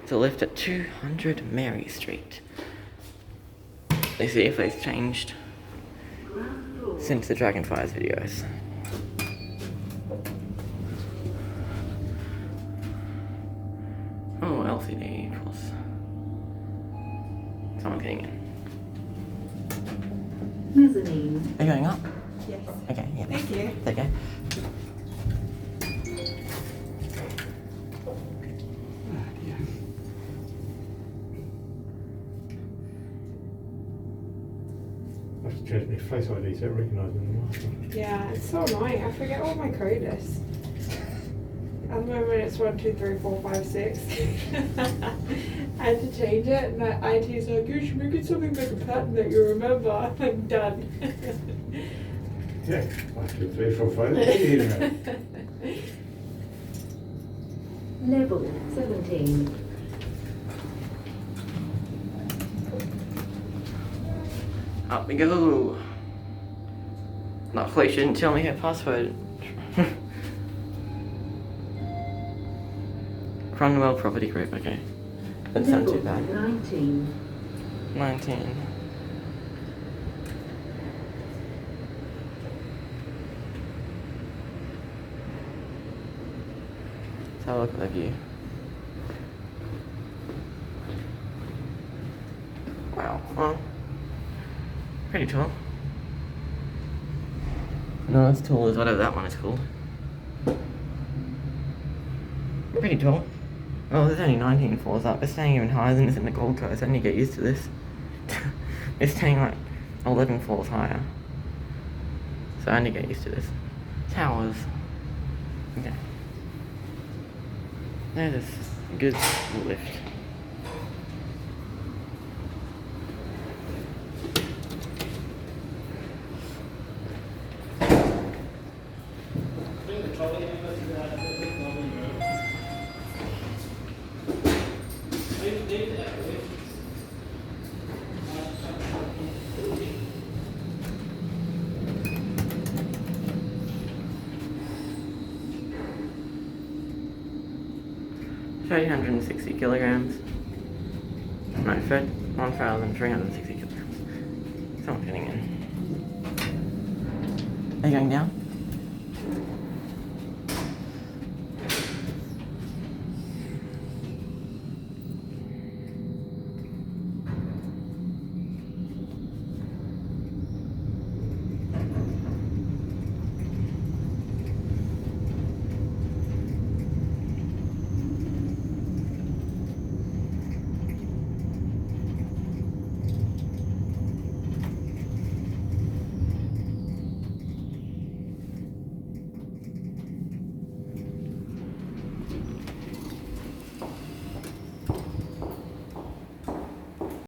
to lift at 200 Mary Street. Let's see if they've changed since the Dragonfires videos. Oh, LCD, of course. Someone's getting in. Mezzanine. Are you going up? Yes. Okay, yeah. Thank you. Okay. I have to change my face ID so it recognises them. Yeah, it's so annoying. I forget what my code is. At the moment it's 1, 2, 3, 4, 5, 6. I had to change it and the IT's like, you should make it something like a pattern that you remember. I'm like, done. Yeah, 1, 2, 3, 4, 5. Level 17. Up we go. Luckily she didn't tell me her password. Cromwell Property Group, okay. Doesn't sound too bad. 19. 19. Let's have a look at the view. Wow, well, pretty tall. Not as tall as whatever that one is called. Pretty tall. Oh, there's only 19 floors up. It's staying even higher than this in the Gold Coast. I need to get used to this. It's staying like 11 floors higher. So I need to get used to this. Towers. Okay. There's this good lift. $360 kilograms. No, 1,360 kilograms. Someone's getting in. Are you going down?